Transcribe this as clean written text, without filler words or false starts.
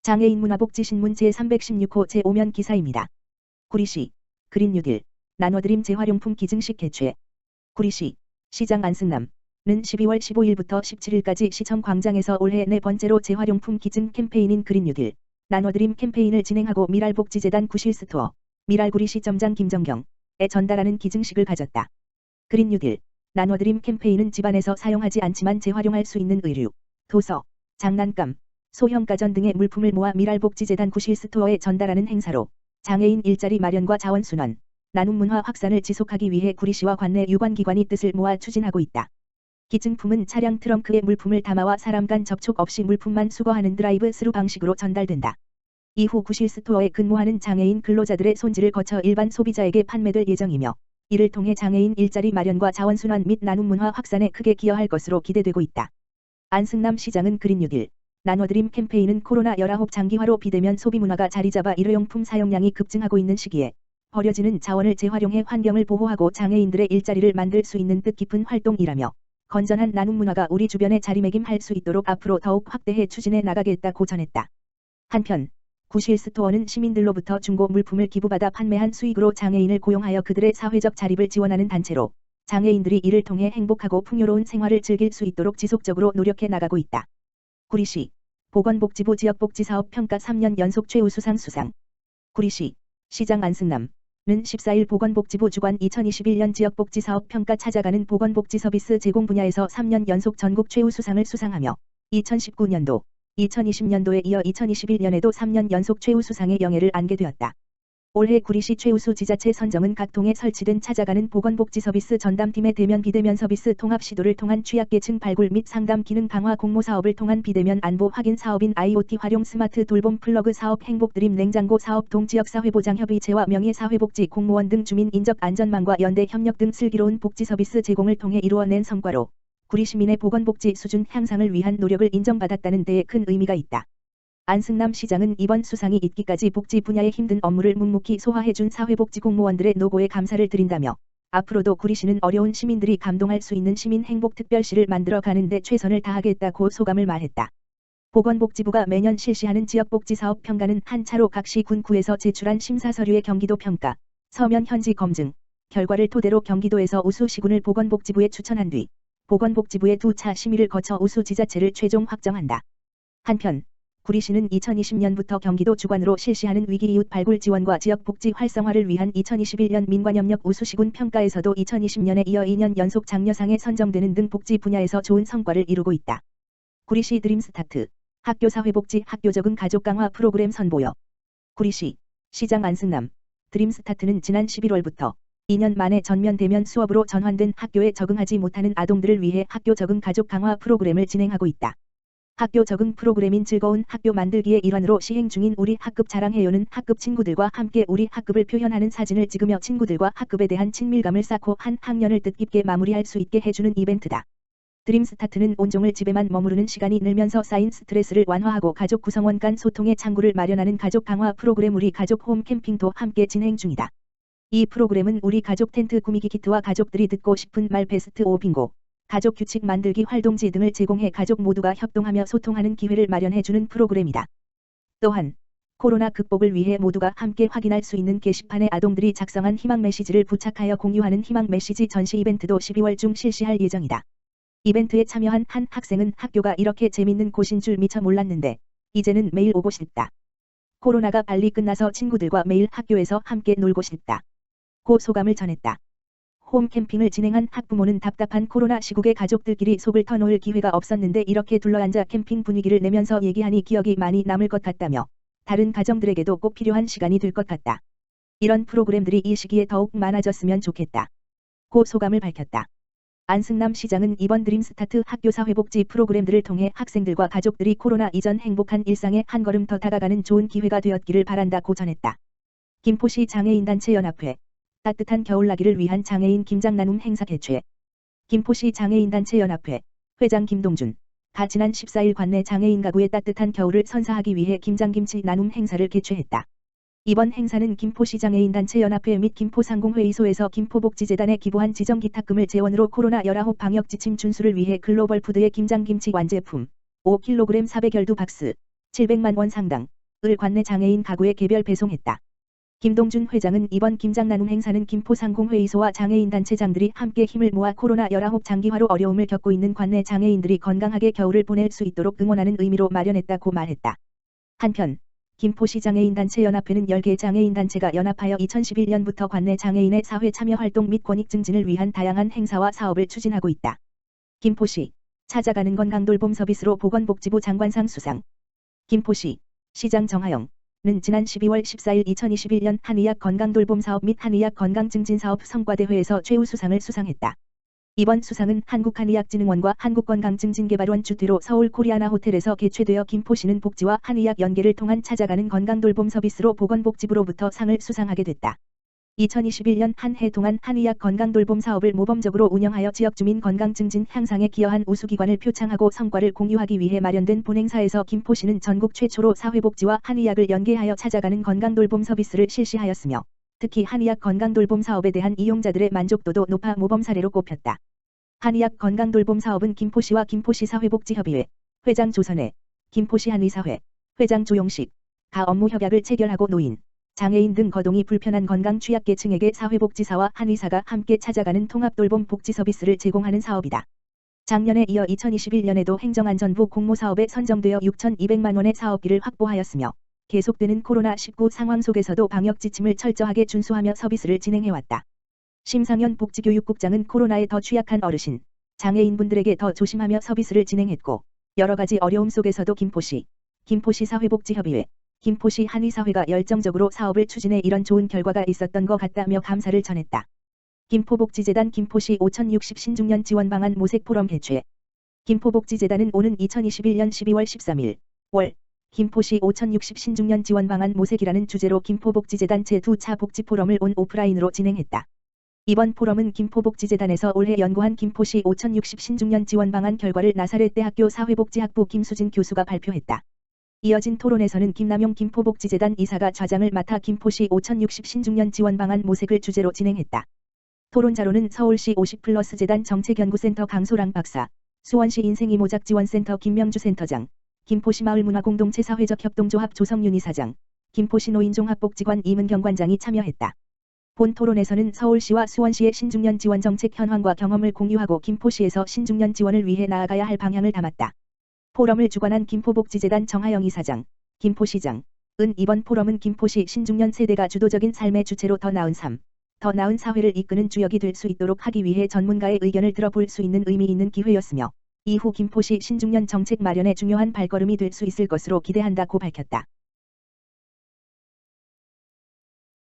장애인 문화복지신문 제316호 제5면 기사입니다. 구리시 그린뉴딜 나눠드림 재활용품 기증식 개최. 구리시 시장 안승남은 12월 15일부터 17일까지 시청 광장에서 올해 네 번째로 재활용품 기증 캠페인인 그린뉴딜 나눠드림 캠페인을 진행하고 미랄복지재단 구실스토어 미랄구리시 점장 김정경에 전달하는 기증식을 가졌다. 그린뉴딜 나눠드림 캠페인은 집안에서 사용하지 않지만 재활용할 수 있는 의류, 도서, 장난감, 소형 가전 등의 물품을 모아 미랄복지재단 구실스토어에 전달하는 행사로 장애인 일자리 마련과 자원순환, 나눔 문화 확산을 지속하기 위해 구리시와 관내 유관기관이 뜻을 모아 추진하고 있다. 기증품은 차량 트렁크에 물품을 담아와 사람 간 접촉 없이 물품만 수거하는 드라이브 스루 방식으로 전달된다. 이후 구실스토어에 근무하는 장애인 근로자들의 손질을 거쳐 일반 소비자에게 판매될 예정이며 이를 통해 장애인 일자리 마련과 자원순환 및 나눔 문화 확산에 크게 기여할 것으로 기대되고 있다. 안승남 시장은 그린뉴딜 나눠드림 캠페인은 코로나19 장기화로 비대면 소비문화가 자리잡아 일회용품 사용량이 급증하고 있는 시기에 버려지는 자원을 재활용해 환경을 보호하고 장애인들의 일자리를 만들 수 있는 뜻깊은 활동이라며 건전한 나눔 문화가 우리 주변에 자리매김할 수 있도록 앞으로 더욱 확대해 추진해 나가겠다고 전했다. 한편 구실스토어는 시민들로부터 중고 물품을 기부받아 판매한 수익으로 장애인을 고용하여 그들의 사회적 자립을 지원하는 단체로 장애인들이 이를 통해 행복하고 풍요로운 생활을 즐길 수 있도록 지속적으로 노력해 나가고 있다. 구리시 보건복지부 지역복지사업 평가 3년 연속 최우수상 수상. 구리시 시장 안승남은 14일 보건복지부 주관 2021년 지역복지사업 평가 찾아가는 보건복지 서비스 제공 분야에서 3년 연속 전국 최우수상을 수상하며 2019년도, 2020년도에 이어 2021년에도 3년 연속 최우수상의 영예를 안게 되었다. 올해 구리시 최우수 지자체 선정은 각 동에 설치된 찾아가는 보건복지 서비스 전담팀의 대면 비대면 서비스 통합 시도를 통한 취약계층 발굴 및 상담 기능 강화 공모 사업을 통한 비대면 안보 확인 사업인 IoT 활용 스마트 돌봄 플러그 사업 행복드림 냉장고 사업 동지역사회보장협의체와 명예사회복지 공무원 등 주민 인적 안전망과 연대 협력 등 슬기로운 복지 서비스 제공을 통해 이루어낸 성과로 구리 시민의 보건복지 수준 향상을 위한 노력을 인정받았다는 데에 큰 의미가 있다. 안승남 시장은 이번 수상이 있기까지 복지 분야의 힘든 업무를 묵묵히 소화해준 사회복지 공무원들의 노고에 감사를 드린다며 앞으로도 구리시는 어려운 시민들이 감동할 수 있는 시민행복특별시를 만들어 가는 데 최선을 다하겠다고 소감을 말했다. 보건복지부가 매년 실시하는 지역복지사업 평가는 한 차로 각 시 군구에서 제출한 심사서류의 경기도 평가, 서면 현지 검증, 결과를 토대로 경기도에서 우수 시군을 보건복지부에 추천한 뒤 보건복지부의 2차 심의를 거쳐 우수 지자체를 최종 확정한다. 한편 구리시는 2020년부터 경기도 주관으로 실시하는 위기이웃 발굴 지원과 지역복지 활성화를 위한 2021년 민관협력 우수시군 평가에서도 2020년에 이어 2년 연속 장려상에 선정되는 등 복지 분야에서 좋은 성과를 이루고 있다. 구리시 드림스타트 학교사회복지 학교적응 가족 강화 프로그램 선보여. 구리시 시장 안승남 드림스타트는 지난 11월부터 2년 만에 전면 대면 수업으로 전환된 학교에 적응하지 못하는 아동들을 위해 학교 적응 가족 강화 프로그램을 진행하고 있다. 학교 적응 프로그램인 즐거운 학교 만들기의 일환으로 시행 중인 우리 학급 자랑해요는 학급 친구들과 함께 우리 학급을 표현하는 사진을 찍으며 친구들과 학급에 대한 친밀감을 쌓고 한 학년을 뜻깊게 마무리할 수 있게 해주는 이벤트다. 드림스타트는 온종일 집에만 머무르는 시간이 늘면서 쌓인 스트레스를 완화하고 가족 구성원 간 소통의 창구를 마련하는 가족 강화 프로그램 우리 가족 홈 캠핑도 함께 진행 중이다. 이 프로그램은 우리 가족 텐트 꾸미기 키트와 가족들이 듣고 싶은 말 베스트 5 빙고, 가족 규칙 만들기 활동지 등을 제공해 가족 모두가 협동하며 소통하는 기회를 마련해주는 프로그램이다. 또한 코로나 극복을 위해 모두가 함께 확인할 수 있는 게시판에 아동들이 작성한 희망 메시지를 부착하여 공유하는 희망 메시지 전시 이벤트도 12월 중 실시할 예정이다. 이벤트에 참여한 한 학생은 학교가 이렇게 재밌는 곳인 줄 미처 몰랐는데 이제는 매일 오고 싶다. 코로나가 빨리 끝나서 친구들과 매일 학교에서 함께 놀고 싶다. 고 소감을 전했다. 홈 캠핑을 진행한 학부모는 답답한 코로나 시국에 가족들끼리 속을 터놓을 기회가 없었는데 이렇게 둘러앉아 캠핑 분위기를 내면서 얘기하니 기억이 많이 남을 것 같다며 다른 가정들에게도 꼭 필요한 시간이 될 것 같다. 이런 프로그램들이 이 시기에 더욱 많아졌으면 좋겠다. 고 소감을 밝혔다. 안승남 시장은 이번 드림스타트 학교사회복지 프로그램들을 통해 학생들과 가족들이 코로나 이전 행복한 일상에 한 걸음 더 다가가는 좋은 기회가 되었기를 바란다고 전했다. 김포시 장애인단체연합회 따뜻한 겨울나기를 위한 장애인 김장 나눔 행사 개최. 김포시 장애인단체연합회 회장 김동준가 지난 14일 관내 장애인 가구의 따뜻한 겨울을 선사하기 위해 김장김치 나눔 행사를 개최했다. 이번 행사는 김포시 장애인단체연합회 및 김포상공회의소에서 김포복지재단에 기부한 지정기탁금을 재원으로 코로나19 방역 지침 준수를 위해 글로벌푸드의 김장김치 완제품 5kg 400열두 박스 700만 원 상당을 관내 장애인 가구에 개별 배송했다. 김동준 회장은 이번 김장 나눔 행사는 김포상공회의소와 장애인단체장들이 함께 힘을 모아 코로나19 장기화로 어려움을 겪고 있는 관내 장애인들이 건강하게 겨울을 보낼 수 있도록 응원하는 의미로 마련했다고 말했다. 한편 김포시 장애인단체연합회는 10개 장애인단체가 연합하여 2011년부터 관내 장애인의 사회 참여 활동 및 권익 증진을 위한 다양한 행사와 사업을 추진하고 있다. 김포시 찾아가는 건강돌봄 서비스로 보건복지부 장관상 수상. 김포시 시장 정하영은 지난 12월 14일 2021년 한의학 건강돌봄 사업 및 한의학 건강증진사업 성과대회에서 최우수상을 수상했다. 이번 수상은 한국한의학진흥원과 한국건강증진개발원 주최로 서울 코리아나 호텔에서 개최되어 김포시는 복지와 한의학 연계를 통한 찾아가는 건강돌봄 서비스로 보건복지부로부터 상을 수상하게 됐다. 2021년 한 해 동안 한의학 건강돌봄 사업을 모범적으로 운영하여 지역주민 건강증진 향상에 기여한 우수기관을 표창하고 성과를 공유하기 위해 마련된 본행사에서 김포시는 전국 최초로 사회복지와 한의학을 연계하여 찾아가는 건강돌봄 서비스를 실시하였으며 특히 한의학 건강돌봄 사업에 대한 이용자들의 만족도도 높아 모범 사례로 꼽혔다. 한의학 건강돌봄 사업은 김포시와 김포시 사회복지협의회, 회장 조선혜, 김포시 한의사회, 회장 조용식,가 업무 협약을 체결하고 노인, 장애인 등 거동이 불편한 건강 취약계층에게 사회복지사와 한의사가 함께 찾아가는 통합돌봄 복지 서비스를 제공하는 사업이다. 작년에 이어 2021년에도 행정안전부 공모사업에 선정되어 6,200만 원의 사업비를 확보하였으며 계속되는 코로나19 상황 속에서도 방역 지침을 철저하게 준수하며 서비스를 진행해왔다. 심상현 복지교육국장은 코로나에 더 취약한 어르신, 장애인분들에게 더 조심하며 서비스를 진행했고 여러 가지 어려움 속에서도 김포시 사회복지협의회, 김포시 한의사회가 열정적으로 사업을 추진해 이런 좋은 결과가 있었던 것 같다며 감사를 전했다. 김포복지재단 김포시 5060 신중년 지원방안 모색 포럼 개최. 김포복지재단은 오는 2021년 12월 13일 월 김포시 5060 신중년 지원방안 모색이라는 주제로 김포복지재단 제2차 복지포럼을 온 오프라인으로 진행했다. 이번 포럼은 김포복지재단에서 올해 연구한 김포시 5060 신중년 지원방안 결과를 나사렛대학교 사회복지학부 김수진 교수가 발표했다. 이어진 토론에서는 김남용 김포복지재단 이사가 좌장을 맡아 김포시 5060 신중년 지원방안 모색을 주제로 진행했다. 토론자로는 서울시 50플러스 재단 정책연구센터 강소랑 박사, 수원시 인생이모작지원센터 김명주 센터장, 김포시 마을문화공동체 사회적 협동조합 조성윤 이사장, 김포시 노인종합복지관 이문경 관장이 참여했다. 본 토론에서는 서울시와 수원시의 신중년 지원 정책 현황과 경험을 공유하고 김포시에서 신중년 지원을 위해 나아가야 할 방향을 담았다. 포럼을 주관한 김포복지재단 정하영 이사장, 김포시장은 이번 포럼은 김포시 신중년 세대가 주도적인 삶의 주체로 더 나은 삶, 더 나은 사회를 이끄는 주역이 될 수 있도록 하기 위해 전문가의 의견을 들어볼 수 있는 의미 있는 기회였으며 이후 김포시 신중년 정책 마련에 중요한 발걸음이 될 수 있을 것으로 기대한다고 밝혔다.